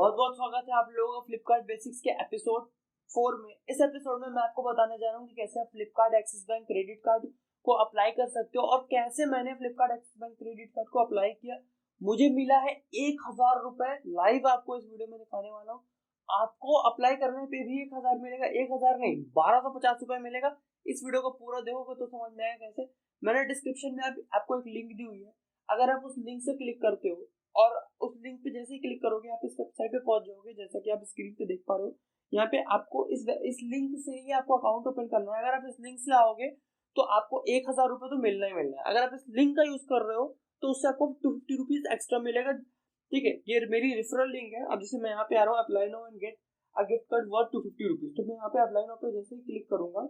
बहुत बहुत स्वागत है आप लोगों का फ्लिपकार्ट बेसिक्स के एपिसोड 4 में। इस एपिसोड में मैं आपको बताने जा रहा हूँ कि कैसे आप Flipkart axis bank credit card को अप्लाई कर सकते हो और कैसे मैंने Flipkart axis bank credit card को अप्लाई किया। मुझे मिला है 1000 रुपए। लाइव आपको इस वीडियो में दिखाने वाला हूँ। आपको अप्लाई करने पे भी 1000 मिलेगा, 1000 नहीं 1250 रुपए मिलेगा। इस वीडियो को पूरा देखोगे तो समझ में आएगा कैसे। मैंने डिस्क्रिप्शन में आपको एक लिंक दी हुई है। अगर आप उस लिंक से क्लिक करते हो और उस लिंक पे जैसे ही क्लिक करोगे आप इस वेबसाइट पे पहुंच जाओगे। जैसा कि आप स्क्रीन पे देख पा रहे हो, यहाँ पे आपको इस लिंक से ही आपको अकाउंट ओपन करना है। अगर आप इस लिंक से आओगे तो आपको 1000 रुपए तो मिलना ही मिलना है। अगर आप इस लिंक का यूज कर रहे हो तो उससे आपको 250 रुपीज एक्स्ट्रा मिलेगा। ठीक है, ये मेरी रेफरल लिंक है। अब जैसे मैं यहाँ पे आ रहा हूँ, apply now and get a gift card worth 250 rupees. तो मैं यहाँ पे अप्लाई नाउ पे जैसे ही क्लिक करूंगा,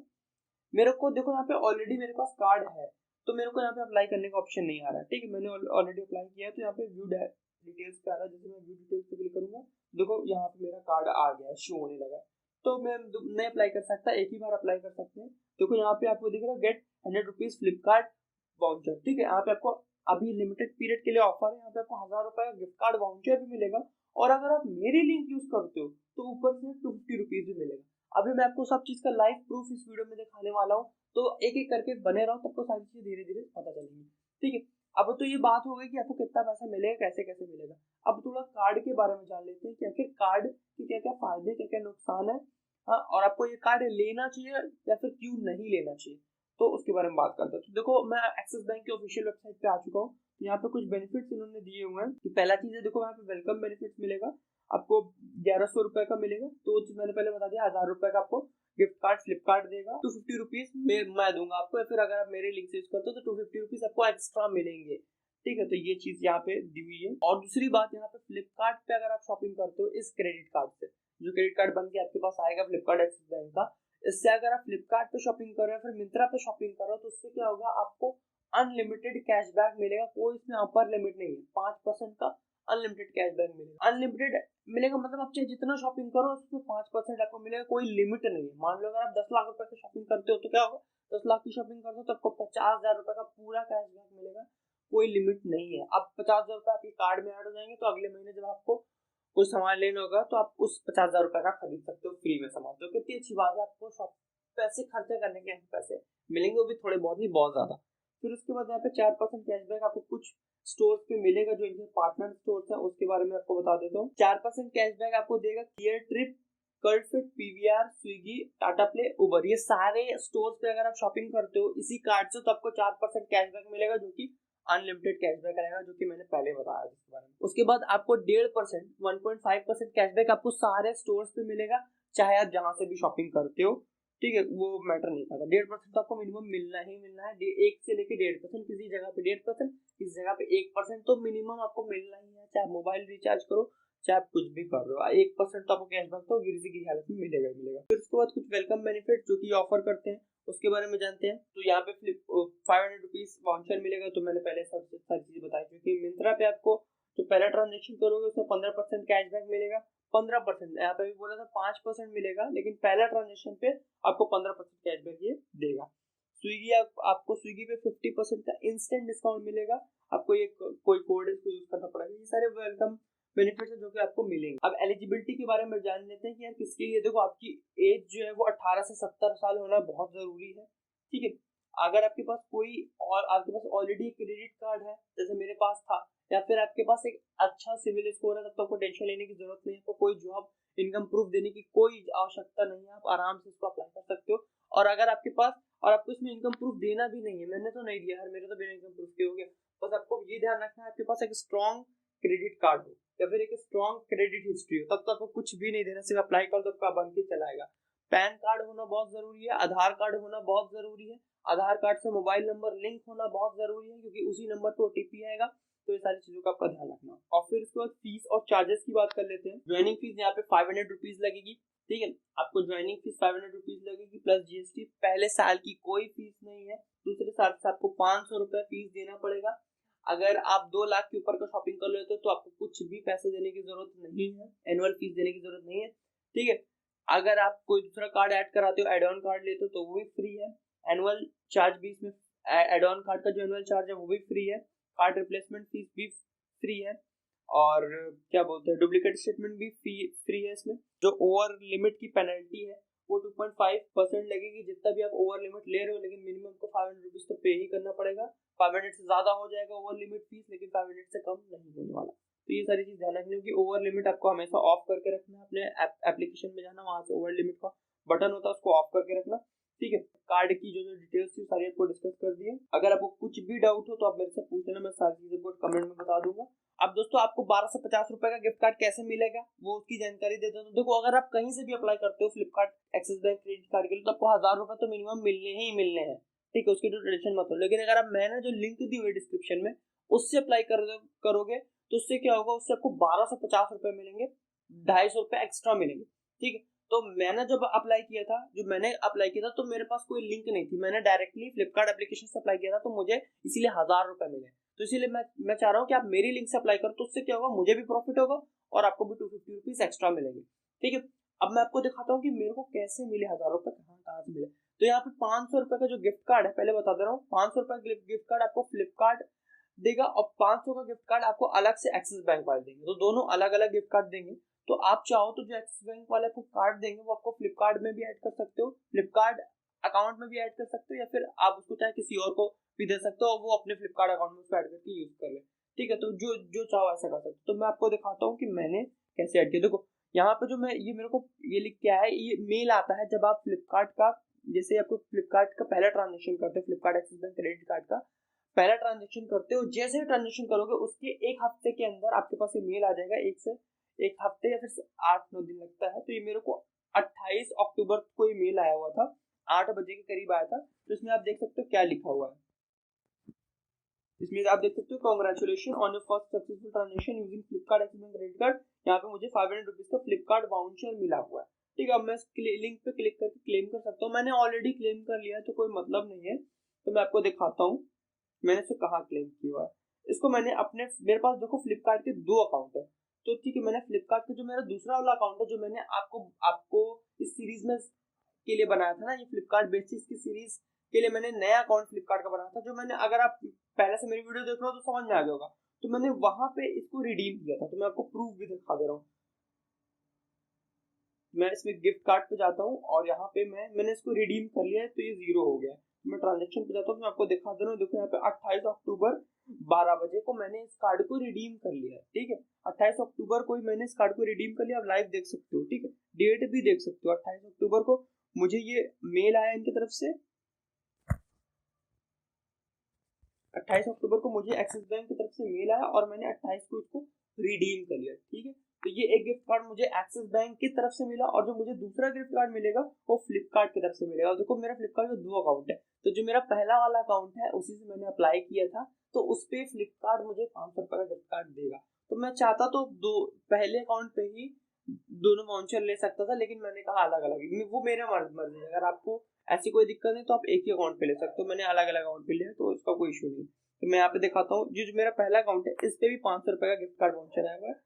मेरे को देखो यहाँ पे ऑलरेडी मेरे पास कार्ड है, तो मेरे को यहाँ पे अप्लाई करने का ऑप्शन नहीं आ रहा है। ठीक है, मैंने ऑलरेडी अप्लाई किया है। तो यहाँ पे व्यू डिटेल्स पे आ रहा है। जैसे मैं व्यू डिटेल्स पे क्लिक करूंगा, देखो यहाँ पे मेरा कार्ड आ गया है, शो होने लगा है। तो मैं नहीं अप्लाई कर सकता, एक ही बार अप्लाई कर सकते हैं। देखो यहाँ पे आपको दिख रहा है गेट 100 रुपीज फ्लिपकार्ट वाउचर। ठीक है, यहाँ पे आपको अभी लिमिटेड पीरियड के लिए ऑफर है। यहाँ पे आपको 1000 रुपए का गिफ्ट कार्ड वाउचर भी मिलेगा और अगर आप मेरी लिंक यूज करते हो तो ऊपर से 250 रुपीज भी मिलेगा। अभी मैं आपको सब चीज का लाइव प्रूफ इस वीडियो में दिखाने वाला हूँ, तो एक एक करके बने रहो, सबको सारी चीजें धीरे धीरे पता चलेंगी। ठीक है, अब तो ये बात हो गई कि आपको कितना पैसा मिलेगा, कैसे कैसे मिलेगा। अब थोड़ा कार्ड के बारे में जान लेते हैं कि आखिर कार्ड के क्या क्या फायदे, क्या क्या नुकसान है। हाँ, और आपको ये कार्ड लेना चाहिए या फिर क्यों नहीं लेना चाहिए, तो उसके बारे में बात करते हैं। तो देखो, मैं एक्सिस बैंक की ऑफिशियल वेबसाइट पे आ चुका हूँ। यहाँ पे कुछ बेनिफिट्स इन्होंने दिए हुए हैं कि पहला चीज है, देखो यहाँ पे वेलकम बेनिफिट्स मिलेगा आपको 1100 रुपए का मिलेगा। तो मैंने पहले बता दिया, 1000 रुपए का आपको गिफ्ट कार्ड फ्लिपकार्ट देगा। 250 रुपीज मैं दूंगा आपको, या फिर अगर आप मेरे लिंक से यूज करते हो तो 250 रुपीज आपको एक्स्ट्रा मिलेंगे। ठीक है, तो ये चीज यहाँ पे दी हुई है। और दूसरी बात, यहाँ पे फ्लिपकार्ट पे अगर आप शॉपिंग करते हो इस क्रेडिट कार्ड से, जो क्रेडिट कार्ड बन के आपके पास आएगा फ्लिपकार्ट एक्सिस बैंक का, इससे अगर आप फ्लिपकार्ट पे शॉपिंग कर रहे हो फिर मिंत्रा पे शॉपिंग कर रहे हो, तो उससे क्या होगा, आपको अनलिमिटेड कैशबैक मिलेगा। कोई इसमें अपर लिमिट नहीं है, 5% का अनलिमिटेड कैशबैक मिलेगा। अनलिमिटेड मिलेगा मतलब आप चाहे जितना शॉपिंग करो उसमें 5% आपको मिलेगा, कोई लिमिट नहीं है। मान लो अगर आप 10 लाख रुपए की शॉपिंग करते हो तो क्या होगा, 10 लाख की शॉपिंग करते हो तो आपको 50,000 रुपए का पूरा कैशबैक मिलेगा। कोई लिमिट नहीं है। अब 50,000 रुपए आपके कार्ड में ऐड हो जाएंगे तो अगले महीने जब आपको कुछ सामान लेना होगा तो आप उस 50,000 रुपए का खरीद सकते हो फ्री में सामान। तो कितनी अच्छी बात है, आपको पैसे खर्चा करने के पैसे मिलेंगे, वो भी थोड़े बहुत नहीं, बहुत ज्यादा। फिर उसके बाद यहाँ पे 4% कैशबैक आपको कुछ स्टोर्स पे मिलेगा जो इनके पार्टनर स्टोर्स हैं, उसके बारे में आपको बता देता हूँ। 4% कैशबैक आपको देगा Cleartrip, Curefit, PVR, Swiggy, Tata Play, Uber. ये सारे स्टोर्स पे अगर आप शॉपिंग करते हो इसी कार्ड से तो आपको 4% कैशबैक मिलेगा, जो कि अनलिमिटेड कैशबैक रहेगा, जो कि मैंने पहले बताया जिसके बारे में। उसके बाद आपको 1.5% 1.5% कैशबैक आपको सारे स्टोर्स पे मिलेगा, चाहे आप जहां से भी शॉपिंग करते हो। ठीक है, वो मैटर नहीं करता। 1.5% तो आपको मिनिमम मिलना ही मिलना है। 1 से लेके 1.5%, किसी जगह पे 1.5%, किसी जगह पे 1% तो मिनिमम आपको मिलना ही है, चाहे मोबाइल रिचार्ज करो, चाहे आप कुछ भी कर रहे हो। 1% तो आपको कैशबैक तो किसी की हालत में मिलेगा ही मिलेगा। फिर उसके बाद कुछ वेलकम बेनिफिट जो कि ऑफर करते हैं, उसके बारे में जानते हैं। तो यहाँ पे 500 रुपीज वाउचर मिलेगा, तो मैंने पहले सबसे सारी चीजें बताई। क्योंकि मिंत्रा पे आपको जो पहला ट्रांजेक्शन करोगे उसमें 15% कैशबैक मिलेगा। 15%, यहाँ पे भी बोला था 5% मिलेगा, लेकिन पहला ट्रांजेक्शन पे आपको 15% कैशबैक ये देगा। स्विगी आपको स्विगी पे 50% का इंस्टेंट डिस्काउंट मिलेगा। आपको ये कोई कोड है इसको यूज करना पड़ेगा। ये सारे वेलकम बेनिफिट्स है जो कि आपको मिलेंगे। अब एलिजिबिलिटी के बारे में जान लेते हैं कि यार किसके लिए। देखो, आपकी एज जो है वो 18 से 70 साल होना बहुत जरूरी है। ठीक है, अगर आपके पास कोई और आपके पास ऑलरेडी क्रेडिट कार्ड है जैसे मेरे पास था, या फिर आपके पास एक अच्छा सिविल स्कोर है, तब तो आपको टेंशन लेने की जरूरत नहीं है। आपको कोई जॉब इनकम प्रूफ देने की कोई आवश्यकता नहीं है, आप आराम से इसको अप्लाई कर सकते हो। और अगर आपके पास और आपको इसमें इनकम प्रूफ देना भी नहीं है, मैंने तो नहीं दिया यार, मेरे तो बिना इनकम प्रूफ के हो गया। बस आपको ये ध्यान रखना है आपके पास एक स्ट्रॉन्ग क्रेडिट कार्ड हो या फिर एक स्ट्रॉन्ग क्रेडिट हिस्ट्री हो, तब तो आपको कुछ भी नहीं देना, सिर्फ अप्लाई कर दो, आपका बन के चलाएगा। पैन कार्ड होना बहुत जरूरी है, आधार कार्ड होना बहुत जरूरी है। आधार कार्ड से मोबाइल नंबर लिंक होना बहुत जरूरी है, क्योंकि उसी नंबर पे ओटीपी आएगा। तो ये सारी चीजों का आपका ध्यान रखना। और फिर उसके बाद फीस और चार्जेस की बात कर लेते हैं। ज्वाइनिंग फीस यहाँ पे 500 रुपीज लगेगी। ठीक है, आपको ज्वाइनिंग फीस 500 रुपीज लगेगी प्लस जीएसटी। पहले साल की कोई फीस नहीं है, दूसरे साल से आपको 500 रुपए फीस देना पड़ेगा। अगर आप 2 लाख के ऊपर का शॉपिंग कर लेते हो तो आपको कुछ भी पैसे देने की जरूरत नहीं है, एनुअल फीस देने की जरूरत नहीं है। ठीक है, अगर आप कोई दूसरा कार्ड ऐड कराते हो, एड ऑन कार्ड लेते हो, तो वो भी फ्री है। एनुअल चार्ज भी इसमें, एड ऑन कार्ड का जो एनुअल चार्ज है वो भी फ्री है। कार्ड रिप्लेसमेंट फीस भी फ्री है। और क्या बोलते हैं डुप्लीकेट स्टेटमेंट भी फ्री है इसमें। जो ओवर लिमिट की पेनल्टी है वो 2.5% लगेगी जितना भी आप ओवर लिमिट ले रहे हो, लेकिन मिनिमम को 500 रुपीज तो पे ही करना पड़ेगा। 500 से ज्यादा हो जाएगा ओवर लिमिट फीस, लेकिन 500 से कम नहीं होने वाला। तो ये सारी चीज ध्यान रखनी होगी। ओवर लिमिट आपको हमेशा ऑफ करके रखना है, अपने एप्लीकेशन में जाना, वहां से ओवर लिमिट का बटन होता है उसको ऑफ करके रखना, ठीक है। कार्ड की जो डिटेल्स थी सारी आपको डिस्कस कर दी है। अगर आपको कुछ भी डाउट हो तो आप मेरे से पूछ लेना, मैं सारी चीजें को कमेंट में बता दूंगा। अब दोस्तों आपको 1250 रुपए का गिफ्ट कार्ड कैसे मिलेगा वो उसकी जानकारी दे देता हूँ। देखो अगर आप कहीं से भी अप्लाई करते हो Flipkart axis bank credit card के लिए तो आपको 1000 रुपए तो मिनिमम मिलने ही मिलने हैं, ठीक है, उसकी तो टेंशन मत लो। लेकिन अगर आप मैंने जो लिंक दी हुई डिस्क्रिप्शन में उससे अप्लाई करोगे तो उससे क्या होगा, उससे आपको 1250 रुपए मिलेंगे, 250 रुपए एक्स्ट्रा मिलेंगे, ठीक है। तो मैंने जब अप्लाई किया था, तो मेरे पास कोई लिंक नहीं थी, मैंने डायरेक्टली फ्लिपकार्ट एप्लीकेशन से अप्लाई किया था, तो मुझे इसीलिए 1000 रुपए मिले। तो इसीलिए मैं चाह रहा हूँ कि आप मेरी लिंक से अप्लाई करो, तो उससे क्या होगा, मुझे भी प्रॉफिट होगा और आपको भी 250 रुपीज एक्स्ट्रा मिलेंगे, ठीक है। अब मैं आपको दिखाता हूँ कि मेरे को कैसे मिले 1000 रुपए, कहाँ से मिले। तो यहाँ पे 500 रुपए का जो गिफ्ट कार्ड है, पहले बता दे रहा हूँ, 500 रुपए गिफ्ट कार्ड आपको फ्लिपकार्ट देगा और 500 का गिफ्ट कार्ड आपको अलग से एक्सिस बैंक वाले देंगे। तो दोनों अलग अलग गिफ्ट कार्ड देंगे। तो आप चाहो तो जो एक्सिस बैंक वाले आपको कार्ड देंगे वो आपको फ्लिपकार्ट में भी ऐड कर सकते हो, फ्लिपकार्ट अकाउंट में भी ऐड कर सकते हो, या फिर आप उसको चाहे किसी और को भी दे सकते हो और वो अपने फ्लिपकार्ट अकाउंट में उसको ऐड करके यूज कर ले, ठीक है। तो जो जो चाहो ऐसा कर सकते हो। तो मैं आपको दिखाता हूँ कि मैंने कैसे ऐड किया। देखो यहाँ पे जो मैं ये मेरे को ये लिख के आया है, ये मेल आता है जब आप फ्लिपकार्ट का, जैसे आपको फ्लिपकार्ट का पहला ट्रांजेक्शन करते हैं, Flipkart axis bank credit card का पहला ट्रांजेक्शन करते हो, जैसे ही ट्रांजेक्शन करोगे उसके एक हफ्ते के अंदर आपके पास ये मेल आ जाएगा। एक हफ्ते या फिर 8-9 दिन लगता है। तो ये मेरे को 28 अक्टूबर को ये मेल आया हुआ था, 8 बजे के करीब आया था। तो इसमें आप देख सकते हो क्या लिखा हुआ है, इसमें आप देख सकते हो congratulation on your first successful transaction using Flipkart axis bank credit card. यहाँ पे मुझे 500 रुपीज का फ्लिपकार्ट वाउचर मिला हुआ है, ठीक है। अब मैं लिंक पे क्लिक करके क्लेम कर सकता हूँ। मैंने ऑलरेडी क्लेम कर लिया है तो कोई मतलब नहीं है। तो मैं आपको दिखाता हूँ मैंने इसको कहाँ क्लेम किया हुआ है। इसको मैंने अपने, मेरे पास देखो फ्लिपकार्ट के 2 अकाउंट है, तो ठीक है, मैंने फ्लिपकार्ट का जो मेरा दूसरा वाला अकाउंट है, जो मैंने आपको आपको इस सीरीज में के लिए बनाया था ना, ये फ्लिपकार्ट बेसिक्स की सीरीज के लिए मैंने नया अकाउंट फ्लिपकार्ट का बनाया था, जो मैंने, अगर आप पहले से मेरी वीडियो देख रहे हो तो समझ में आ गया होगा। तो मैंने वहां पे इसको रिडीम किया था, तो मैं आपको प्रूफ भी दिखा दे रहा हूँ। मैं इसमें गिफ्ट कार्ड पे जाता हूँ और यहाँ पे मैंने इसको रिडीम कर लिया है, तो ये 0 हो गया है। मैं ट्रांजेक्शन पे जाता हूँ, मैं आपको दिखा दे रहा हूँ। देखो यहाँ पे 28 अक्टूबर 12 बजे को मैंने इस कार्ड को रिडीम कर लिया है, ठीक है। 28 अक्टूबर को ही मैंने इस कार्ड को रिडीम कर लिया। आप लाइव देख सकते हो, ठीक है, डेट भी देख सकते हो। 28 अक्टूबर को मुझे ये मेल आया इनकी तरफ से, 28 अक्टूबर को मुझे एक्सिस बैंक की तरफ से मेल आया और मैंने 28 को इसको रिडीम कर लिया, ठीक है। तो ये एक गिफ्ट कार्ड मुझे एक्सिस बैंक की तरफ से मिला और जो मुझे दूसरा गिफ्ट कार्ड मिलेगा वो फ्लिपकार्ट की तरफ से मिलेगा। देखो मेरा फ्लिपकार्ट में 2 अकाउंट है, तो जो मेरा पहला वाला अकाउंट है उसी से मैंने अप्लाई किया था, तो उस पे फ्लिपकार्ट मुझे 500 रुपए का गिफ्ट कार्ड देगा। तो मैं चाहता तो दो पहले अकाउंट पे ही दोनों वाउचर ले सकता था, लेकिन मैंने कहा अलग अलग, वो मेरे मर्जी। अगर आपको ऐसी कोई दिक्कत नहीं तो आप एक ही अकाउंट पे ले सकते हो, मैंने अलग अलग अकाउंट पे लिया तो इसका कोई इशू नहीं। तो मैं यहाँ पे दिखाता हूँ, जो मेरा पहला अकाउंट है इस पे भी 500 रुपए का गिफ्ट कार्ड वाउचर आया हुआ है,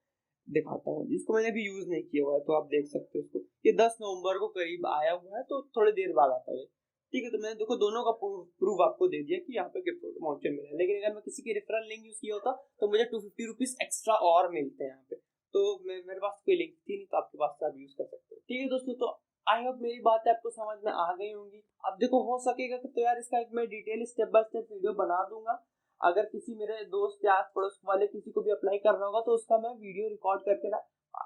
दिखाता हूँ, जिसको मैंने अभी यूज नहीं किया हुआ है। तो आप देख सकते हो इसको, ये 10 नवंबर को करीब आया हुआ है, तो थोड़ी देर बाद आता है, ठीक है। तो मैंने देखो दोनों का प्रूफ आपको दे दिया कि यहाँ पे गिफ्ट वाउचर मिला है। लेकिन अगर मैं किसी की रेफरल लिंक यूज किया होता तो मुझे 250 रुपीज एक्स्ट्रा और मिलते हैं यहाँ पे। तो मेरे पास कोई लिंक थी नहीं, तो आपके पास से आप यूज कर सकते हो, ठीक है दोस्तों। तो आई होप मेरी बातें आपको समझ में आ गई होंगी। अब देखो हो सकेगा तो यार इसका एक मैं detail step by step video बना दूंगा। अगर किसी मेरे दोस्त या आस पड़ोस वाले किसी को भी अप्लाई करना होगा तो उसका मैं वीडियो रिकॉर्ड करके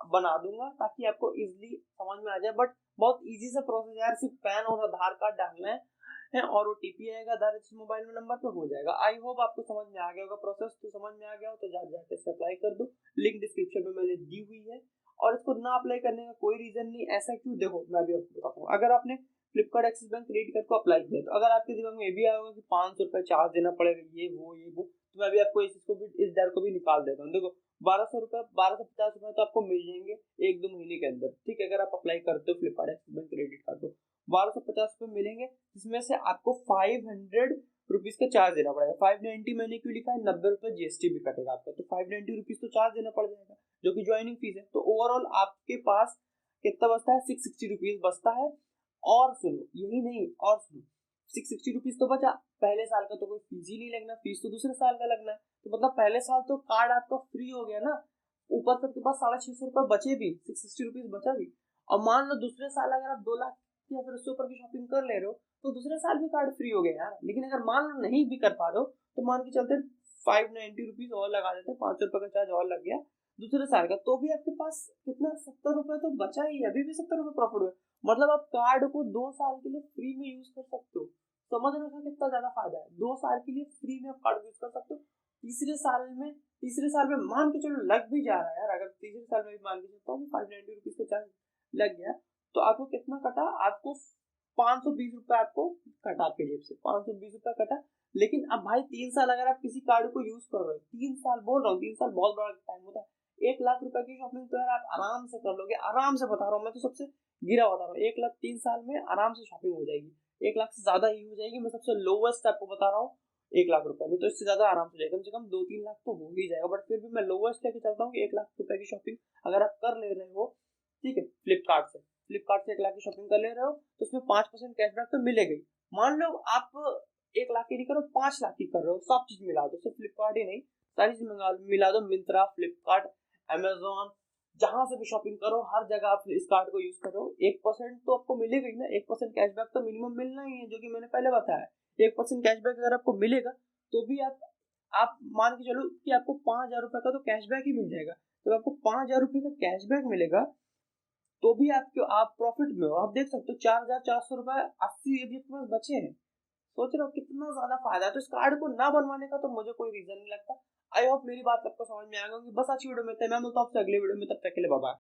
बना दूंगा, ताकि आपको इजीली समझ में आ जाए। बट बहुत इजी सा प्रोसेस यार, सिर्फ पैन और आधार कार्ड डालना है और ओटीपी आएगा, आधार मोबाइल नंबर पे हो जाएगा। आई होप आपको समझ में आ गया होगा प्रोसेस। तो समझ में आ गया हो तो जाके इसे अप्लाई कर दो, लिंक डिस्क्रिप्शन में मैंने दी हुई है। और इसको ना अप्लाई करने का कोई रीजन नहीं, ऐसा क्यों, देखो मैं भी आपको बताता हूँ। अगर आपने Flipkart axis bank credit card को अप्लाई किया तो अगर आपके दिमाग में ये भी आया होगा कि 500 रुपए चार्ज देना पड़ेगा, ये वो, तो मैं भी आपको इस डर को भी निकाल देता हूँ। देखो 1250 रुपए तो आपको मिल जाएंगे 1-2 महीने के अंदर, ठीक है। अगर आप अप्लाई करते हो Flipkart axis bank credit card को 1250 रुपए मिलेंगे, जिसमें से आपको 500 रुपीज का चार्ज देना पड़ेगा। 590 मैंने क्यों लिखा है, 90 रुपए जीएसटी भी कटेगा आपका, तो 590 रुपीज तो चार्ज देना पड़ जाएगा, जो कि ज्वाइनिंग फीस है। तो ओवरऑल आपके पास कितना बचता है, 660 रुपीज बचता है। और सुनो, यही नहीं, और सुनो, 660 रुपीज तो बचा, पहले साल का तो कोई फीस ही नहीं लगना, फीस तो दूसरे साल का लगना है। तो मतलब पहले साल तो कार्ड आपका फ्री हो गया ना। ऊपर से आपके पास 650 बचे भी, 660 रुपीज बचा भी, और मान लो दूसरे साल अगर आप 2 लाख या फिर उससे ऊपर की शॉपिंग कर ले रहे हो तो दूसरे साल भी कार्ड फ्री हो गया यार। लेकिन अगर मान लो नहीं भी कर पा रहे हो तो मान के चलते 590 रुपीज और लगा देते हैं, 500 रुपये का चार्ज और लग गया दूसरे साल का, तो भी आपके पास कितना 70 रुपये तो बचा ही, अभी भी 70 रुपये प्रॉफिट हुआ। मतलब आप कार्ड को 2 साल के लिए फ्री में यूज कर सकते हो। समझ रहे हो कितना ज्यादा फायदा है, 2 साल के लिए फ्री में आप कार्ड यूज कर सकते हो। तीसरे साल में मान के चलो लग भी जा रहा है यार, अगर तीसरे साल में भी मान के चलता हूँ 590 रुपीज का चार्ज लग गया तो आपको कितना कटा, आपको 520 रुपये आपको कटा आपके जेब से, 520 रुपये कटा। लेकिन अब भाई 3 साल अगर आप किसी कार्ड को यूज कर रहे हो, 3 साल बोल रहा हूँ, 3 साल बहुत बड़ा टाइम होता है। 1 लाख रुपए की शॉपिंग तो यार आप आराम से कर लोगे, आराम से बता रहा हूँ मैं तो सबसे गिरा बता रहा हूँ, 1 लाख 3 साल में आराम से शॉपिंग हो जाएगी। 1 लाख से ज्यादा ही हो जाएगी, मैं सबसे लोवेस्ट आपको बता रहा हूँ 1 लाख रुपए, नहीं तो इससे ज्यादा आराम से जाएगा, कम से कम 2-3 लाख तो हो ही जाएगा। बट फिर भी मैं लोवेस्ट लेके चलता हूँ कि 1 लाख रुपए की शॉपिंग अगर आप कर ले रहे हो, ठीक है, फ्लिपकार्ट से 1 लाख की शॉपिंग कर ले रहे हो तो उसमें 5% कैशबैक तो मिलेगा ही। मान लो आप 1 लाख की नहीं करो, 5 लाख की कर रहे हो, सब चीज मिला दो, सिर्फ फ्लिपकार्ट ही नहीं सारी चीज मिला दो, मिंत्रा, फ्लिपकार्ट, अमेजोन, जहां से भी शॉपिंग करो हर जगह आप इस कार्ड को यूज करो, 1% तो आपको मिलेगा ही ना, 1% कैशबैक तो मिनिमम मिलना ही है, जो कि मैंने पहले बताया। 1% कैशबैक अगर आपको मिलेगा तो भी आप मान के चलो कि आपको 5,000 रुपए का तो कैशबैक ही मिल जाएगा। तो आपको 5,000 रुपए का कैशबैक मिलेगा तो भी आप प्रॉफिट में हो। आप देख सकते हो 4,400 रुपए 80 अभी आपके पास बचे हैं। सोच रहे हो कितना ज्यादा फायदा है। तो इस कार्ड को ना बनवाने का तो मुझे कोई रीजन नहीं लगता। आई होप मेरी बात आपको समझ में आ गई होगी। बस आज की वीडियो में इतना ही। मैं मिलता हूं आपसे अगली वीडियो में, तब तक के लिए बाय बाय।